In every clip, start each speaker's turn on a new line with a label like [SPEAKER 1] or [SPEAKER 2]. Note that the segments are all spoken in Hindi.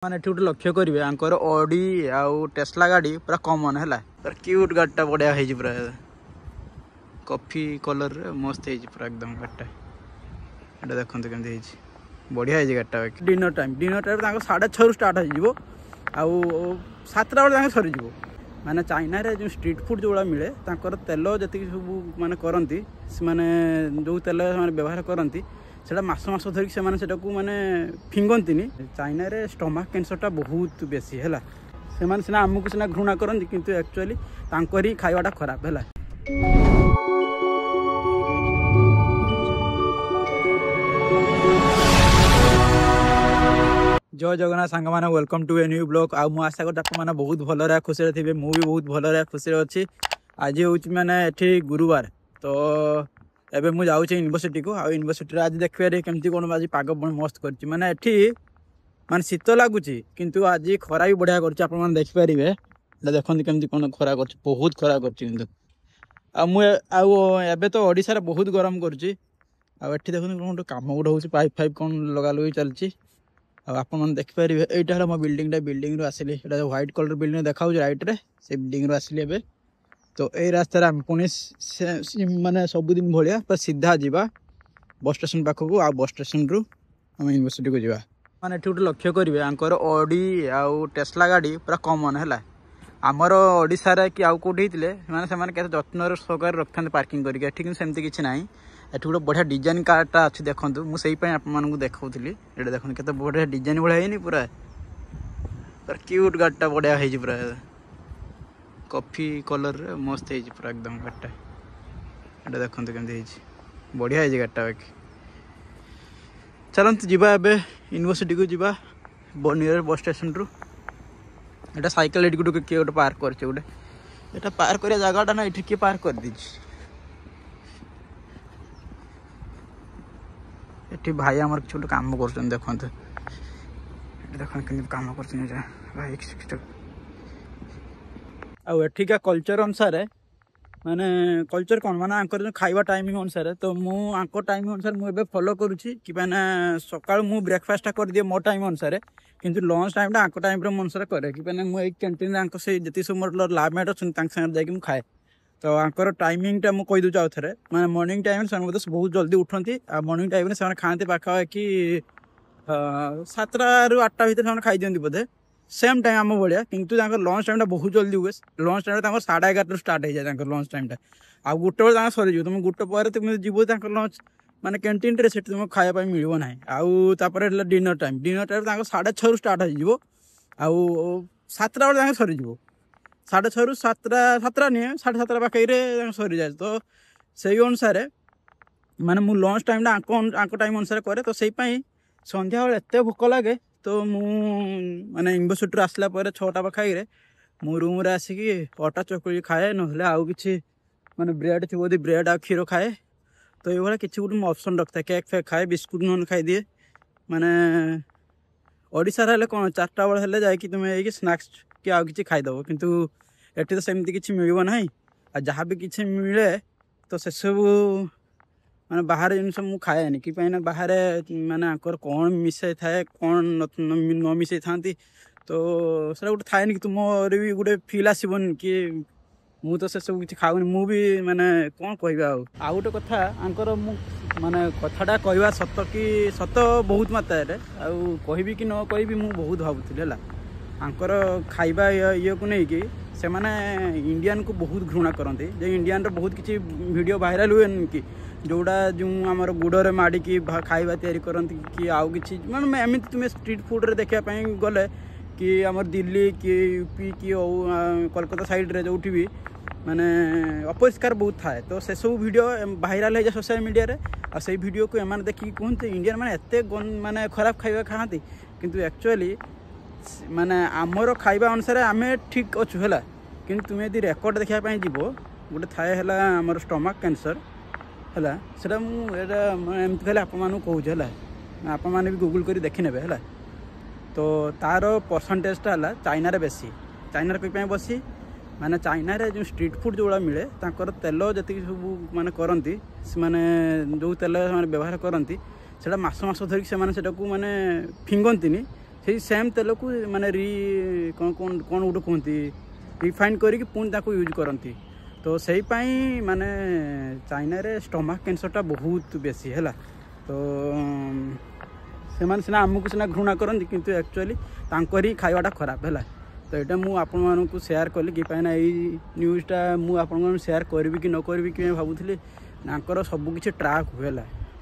[SPEAKER 1] मैंने गोटे लक्ष्य करेंगे आंकर ऑडी आउ टेस्ला गाड़ी पूरा कॉमन है पूरा क्यूट गाड़ीटा बढ़िया है पूरा कॉफी कलर रे मस्त है पूरा एकदम गाड़ीटा ये देखते केमती बढ़िया है गाड़ीटा डिनर टाइम 6:30 स्टार्ट हो 7टा बेले सरीज माने चाइना रे जो स्ट्रीट फूड जो मिले तांकर तेल जी सब माने करती माने जो तेल व्यवहार करती सेटा मास धरिक से माने फिंगंती चाइना रे स्टमक कैंसरटा बहुत बेसी है से सीना आमको सीना घृणा करती किंतु एक्चुअली तांकर ही खाइबाटा खराब है। जय जगन्नाथ सांग मैंने welcome to a new blog आशा करते बहुत भल खुशी थे मुझे बहुत भल खुशी अच्छी आज हूँ मैंने ये गुरुवार तो एबे मुझे जाऊँ यूनिवर्सिटी को यूनिवर्सिटी आज देखिए केमती कौन आज पाग मस्त कर माने एठी माने शीत लगुच किंतु आज खरा भी बढ़िया कर देखिपारे देखते केमती कौन खरा कर बहुत खरा कर तो ओडिशा रे बहुत गरम करुँची आठी देखते गोटे कम गोटे हूँ पाइप फाइप कौन लगा लगी चलती आप देखिपारे यहाँ मो बिल्डिंग आसिली व्हाइट कलर बिल्डिंग देखा राइट रे से बिल्डिंग आसिली एबे तो ये रास्तार आम पुणी माने सबुदिन भाया पर सीधा जावा बस स्टेशन पाखक आ बस स्टेशन रु आम यूनिवर्सिटी को जावा माने गोटे लक्ष्य करेंगे आंकर ऑडी आउ टेस्ला गाड़ी पूरा कॉमन है आमर ओडिशा रे कि आउ कौटी होते के जत्न सहकार रखते पार्किंग करके सेमती किसी ना ये गोटे बढ़िया डिजाइन कारटा अच्छी देखूँ मुझे आपको देखी ये देखते के बढ़िया डिजाइन बढ़िया है पूरा पूरा क्यूट गाड़ीटा बढ़िया है पूरा कॉफी कलर रे मस्त है पूरा एकदम गाड़ीटा ये देखते केमती बढ़िया है गाड़ीटा चलते जीवा एबे यूनिवर्सिटी को जीवा नियर बस स्टेशन रु एटा साइकिल एटी गोटे किए गोटे पार्क कर गोटे पार्क कर जगहटा ना ये किए पार्क कर दीजिए ये भाई आमर किसी गोटे कम कर देखते कम कर आठिका कल्चर अनुसार माने कल्चर कौन माने आंकर जो खाइबा टाइमिंग अनुसार तो मुझे टाइमिंग अनुसार मुझे फॉलो करुँची कि मैंने सकाल मु ब्रेकफास्ट कर दिए मो टाइम अनुसार किंतु लंच टाइम आंक टाइम अनुसार करे कि मुझे कैंटीन से जी सब मोर लाभमेट अच्छे जाकि खाए तो आंकर टाइमिंग टा मुझे कहीदे आउ थे मैं मॉर्निंग टाइम से बहुत जल्दी उठती मॉर्निंग टाइम से खाते पाखापाखि 7टा ରୁ 8ଟା भितर खाई दिखती बोधे सेम टाइम आम भाया किंतु लंच टाइम बहुत जल्दी हुए लंच टाइम 11:30 स्टार्ट हो जाए लंच टाइम आ गोटे बेले सरीज तुम गोटे पर तुम जीव लंच माने कैंटीन रे से तुम खाया मिल ना आउे डिनर टाइम 6:30 स्टार्ट हो 7टा बेले सरीज 6:30 ରୁ 7ଟା नहीं 7:30 पाखे सरी जाए तो से अनुसार माने मु लंच टाइम आंक टाइम अनुसार करे तो से संध्या बेले एत भोक लगे तो माने यूनिवर्सिटी आसला 6टा पाखे मु रूम रे आसिकी अटा चकुड़ी खाए ना आउ कि माने ब्रेड थी बोधी ब्रेड आ क्षीर खाए तो ये किसी गोटे ऑप्शन रखता केक फेक खाए बिस्कुट नन खाईदिए माने ओडिशा रे कौन 4टा बेले जाकि तुम ये स्नाक्स कि आउ कि खाईदेव किंतु एटी तो सेमती किसी मिल ना आ जहाँ भी किसी मिले तो से सब माने बाहर जिन मुझे खाएनि कि बाहर माने आंकर कौन मिसाई थाए कौन न मिसाई था तो सर गोटे थाए कि तुम भी गोटे फिल आसबन कि मु तो से सब किसी खाऊनी मु भी माने कौन कह आ गोटे कथा आंकर माने कथाटा कहवा सत कि सत बहुत मात्रा कहि कि न कहि मु बहुत भावुली है आंकर खाइबा ये को नहीं कि से माने इंडियन को बहुत घृणा करते जो इंडियन रो बहुत किसी वीडियो वायरल हुए कि जोड़ा जो आमर गुड़े माड़िकी खाइबा तैयारी करती कि आउ कि मैं एमती तुम स्ट्रीट फूड रे देखापी गले कि आमर दिल्ली कि यूपी कि कोलकाता साइड रे जो भी माने अपरिष्कार बहुत थाए तो से सब वीडियो वायरल हो जाए सोशल मीडिया रे आ से वीडियो को एम देखिए कहते इंडियन माने एते माने खराब खाइबा खाती किंतु एक्चुअली माने आमर खाइबा अनुसार आम ठीक अच्छु है कि तुम यदि रेकर्ड देखापी जीव गोटे थाए है आमर स्टमक कैंसर है से एमती खाली आप कहूँ आप भी गूगल कर देखने है तो तार परसेंटेजटा है चाइना रे बेसी चाइना कहीं बसी माने चाइना रे जो स्ट्रीट फूड जो मिले तांकर तेल जी सब माने करती माने जो तेल व्यवहार करती से मास धरिक से माने फिंगंती से सेम तेल को माने री कौन कौन कौन गोटे कहती रिफाइन करके पुणी ताको यूज करती तो से माने चाइना रे स्टमक कैंसरटा बहुत बेसी है तो से माने सिना आमको सिना घृणा करती किंतु एक्चुअली तांकर ही खाइबाटा खराब है तो यहाँ मुझे आपण को शेयर कली कि यही न्यूज़टा मुझे शेयर करी कि न करी कि भावुली नाकर सबकि ट्राक हुए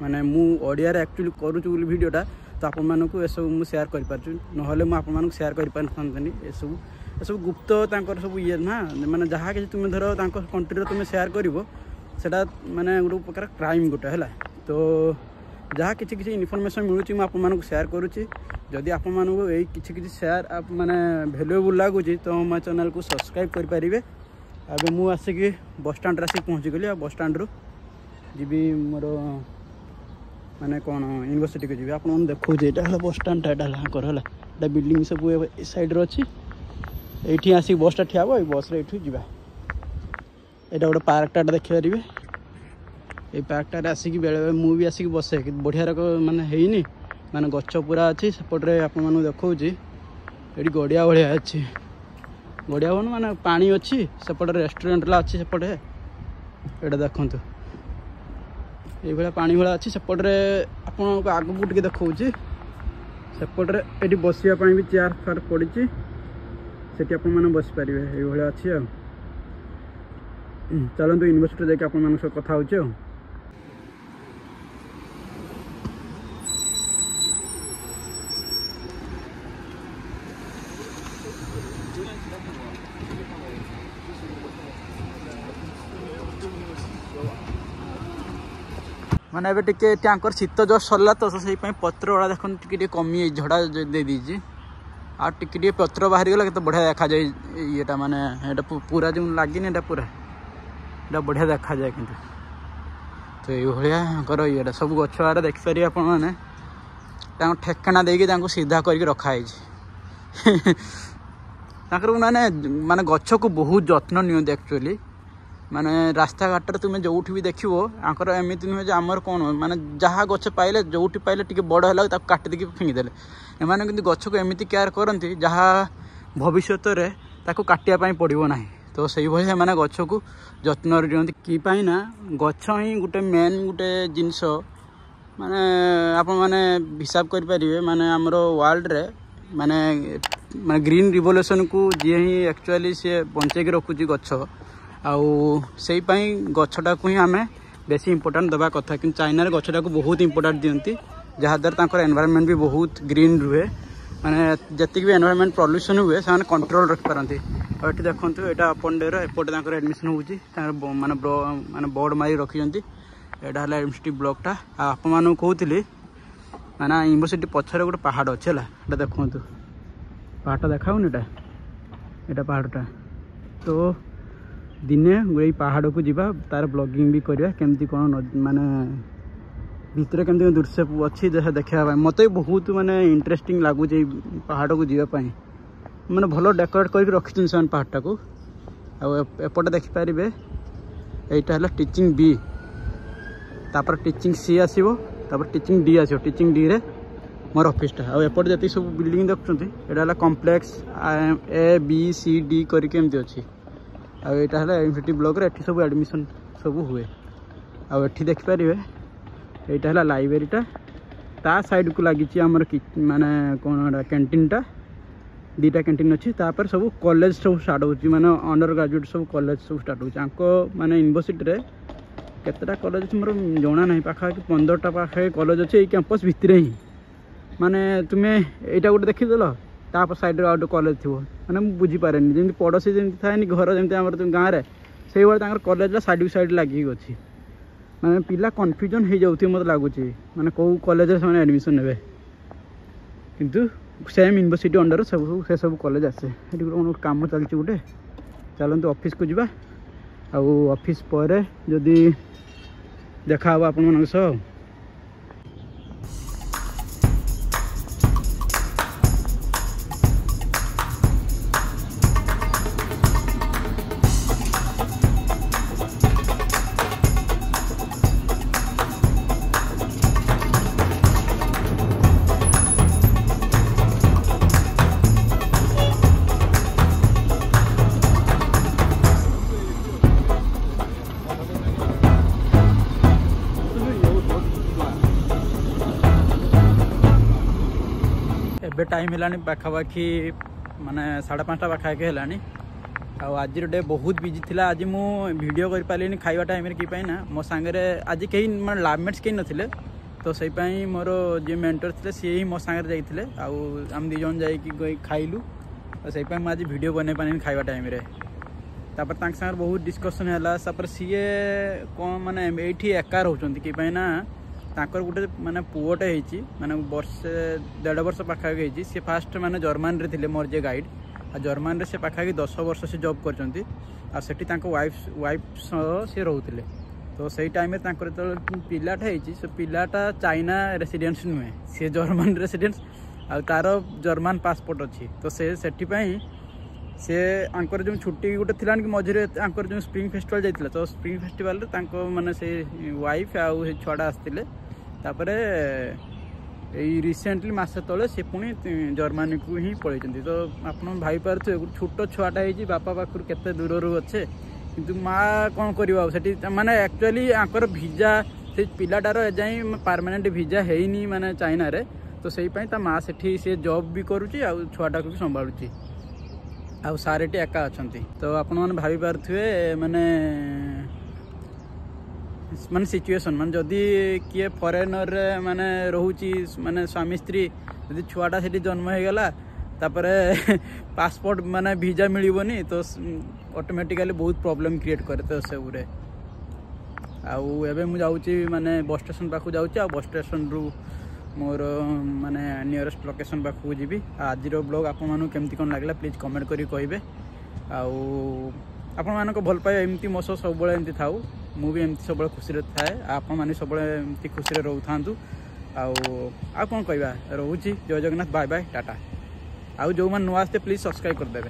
[SPEAKER 1] माने मुझे एक्चुअली करुँच वीडियोटा तो आपको ये सब मुझे शेयर कर ना शेयर कर सब गुप्त सब ये ना माने जहाँ कि तुम धर कंट्री तुम शेयर कर माने गोटे प्रकार क्राइम गोटे है तो जहाँ किसी इनफॉरमेशन मिलूँ मुझे शेयर करुँची जदि आप किसी शेयर आप माने वैल्यूएबल लगुच तो मो चैनल को सब्सक्राइब करेंगे अब मुझे आसिक बस स्टैंड आसिक पहुँची गली बस स्टैंड रू जी मोर माने कौन यूनिवर्सिटी को जी आप देखो ये बस स्टैंड है बिल्डिंग सब ए साइड अच्छी ये आसिक बसटा ठिया ये बस ये जा यहाँ गोटे पार्कटा देखिपारे ये पार्कटार आसिक बेले मुझे आसिक बसे बढ़िया माने है माने गछ पूरा अच्छी सेपटे आप देखा ये गड़िया भाया अच्छी गड़िया भवन माने पानी अच्छी सेपटे रेस्टोरेंट अच्छी सेपटे ये देखु ये पानी भाया अच्छी सेपटे आपको आगू टे देखा सेपटे ये बसापी भी चेयर फार पड़ी से आप बसीपारे ये अच्छी चलते यूनिवर्सिटी जाके आप कथा हो माने एबे टिके टैंकर शीत जो सरला तो से पत्र वाला देखो टिके कमी झड़ा दे दीजिए आ टिके पत्र बाहरी गला तो बढ़िया देखा जाए ये माने एटा पूरा जो लगिनी एटा पूरा एटा बढ़िया देखा जाए कि तो ये ये सब गछुआर देखिपारे आप ठेकाना देकी सीधा करके रखाई माने माने गछ को बहुत जत्न नियंती एक्चुअली माने रास्ता घाट तुम जो भी देखो आंकर एमती नुहे आमर कौन माने जहाँ गछ पाइले जो पाइले टी बड़ है काटी देकी फिंगिदेले एमाने किंतु गछ को एमती केयर करती जहाँ भविष्य में काटिया पड़ो ना तो से भाई मैंने गछ को जत्न दिखती कि ना गछ ही गोटे मेन गोटे जिनस माने आप माने हिसाब करें माने आमर वर्ल्ड रे माने माने ग्रीन रिवोल्यूशन को जी ही एक्चुअली सी बंचेक रखुची गछ आउ से गछटा को ही आम बेसी इंपोर्टेंट देवा कथा कि चाइना गछटा को बहुत इंपोर्टेंट दिखती जहाँद्वारा एनवायरनमेंट भी बहुत ग्रीन रुहे माने जति भी एनवायरनमेंट पॉल्यूशन हुए से कंट्रोल रखिपारती और ये देखो यहाँ अपन डेर एपटे एडमिशन हो माने बोर्ड मारी रखिंट यहाँ है यूनिवर्सिटी ब्लॉकटा आप कहती माने यूनिवर्सिटी पछरे गोटे पहाड़ अच्छे है देखो पहाड़टा देखाऊनी यहाँ पहाड़टा तो दिने ये पहाड़ को जीवा तार ब्लॉगिंग भी करवा केमती कौन माने भितर केमती दृश्य अच्छी जैसे देखा मत बहुत माने इंटरेस्टिंग लगुच पहाड़ को जीवाई माने भल डेकोरेट कर रखी से पहाड़टा को एपटे देखिपारे यहाँ है टीचिंग बी तापर टीचिंग सी आसो तापर टीचिंग डी आसो टीचिंग डी रे मोर ऑफिसटा आउट जी सब बिल्डिंग देखुं यहाँ complex A B C D करके एमती अच्छी यहाँ है यूनिवर्सिटी ब्लॉक रे सब एडमिशन सब हुए आठी देखिपारे यहाँ है लाइब्रेरीटा ता साइड को लगी आमर माने कौन कैंटीनटा दीटा कैंटीन अच्छी तापर सब कॉलेज सब स्टार्ट हो माने अंडर ग्रेजुएट सब कॉलेज सब स्टार्ट हो माने यूनिवर्सिटी रे केतटा कॉलेज मोर जना ना पाखापाखि 15टा पाखे कॉलेज अच्छे कैंपस भितर ही माने तुम्हें यहाँ गोटे देखीदेल तापर साइड आउट कॉलेज थी मैंने बुझीपारे जमी पड़ोसी जमी थाए घर जमी गाँव में से भाई कॉलेज साइड बाय साइड लगी अच्छी मैंने पिला कन्फ्यूजन हो जाऊे मत लगुच मैंने कौ कॉलेज से एडमिशन ने किंतु सेम यूनिवर्सिटी अंडर सब से सब कॉलेज आसे ये कम चलती गोटे चलते ऑफिस को जीवा ऑफिस पर जदि देखा आपण सह टाइम है पाखापाखि माने 5:30 पाखापाखि है। आज डे बहुत बिजी थिला। आज मु वीडियो कर पारे खाइबा टाइम कि ना मो सांगे आज कहीं मैं लाभमेट्स कहीं नथिले, तो से मोर जी मेंटर थे सी ही मो सांगे जाइए आम 2 जन जा खाइलु, तो से आज वीडियो बन पारे खाइबा टाइम रे। तापर सांगे बहुत डिस्कसन है। सी कौन माने ये एका रोचंती कि ना ताकर गोटे माने पुओटे होती माने वर्षे 1.5 वर्ष पाखापाखि सी फास्ट माने जर्मन रे थिले मोर जे गाइड। आ जर्मन रे से पाखापाखि 10 वर्ष से जॉब करचंती। आ सेठी तांको वाइफ से रोहुतिले। तो सही टाइम में तांकर तो पिलाटा होती से पिलाटा चाइना रेसिडेंस नुहे, सी जर्मन रेसिडेंस आ तार जर्मन पासपोर्ट अच्छी। तो सेठी से आंकर जो छुट्टी गोटे थिला कि मझे आंकर जो स्प्रिंग फेस्टिवल जाइतिला, तो स्प्रिंग फेस्टिवल रे तांको माने से वाइफ आउ से छुआटा आसतिले। तापरे रिसेंटली मसे तले से पुणी जर्मनी को ही पलैंती। तो आप भाई पारे छोट छुआटा हो बापा पाखर केते दूर अच्छे, किंतु माँ कौन कर माने एक्चुअली आंकर वीजा से पिलाटार एजाई परमानेंट वीजा है माने चाइना रे। तो सही माँ से जॉब भी करुच्ची आ छुआटा को भी संभालुची आ सारेटी एका अच्छी। तो आपण मैंने भाई पारे माने माने सिचुएशन माने जदि किए फरेनर रे माने रोची माने स्वामी स्त्री यदि छुआटा से जन्म हो गला तापरे पासपोर्ट माने वीजा मिलबनी, तो ऑटोमेटिकली बहुत प्रॉब्लम क्रिएट करे। तो से उरे आउ एबे मु जाउची माने बस स्टेशन पाखु जाउची। आ बस स्टेशन रु मोर माने नियरेस्ट लोकेशन पाखु जीबी। आज ब्लॉग आपण मानु केमती कोन लागला प्लीज कमेंट करी कहबे। आउ आपण मानको भल पाए एमती मो सब बळे एमती थाउ, मु भी एमती सब खुशी रे थाए, आपण माने सब बळे एमती खुशी रे रहउ थांतु। आउ आ कोन कहबा रहउची। जय जगन्नाथ, बाय बाय, टाटा। आउ जो मन नुआ आस्ते प्लीज सब्सक्राइब कर देबे।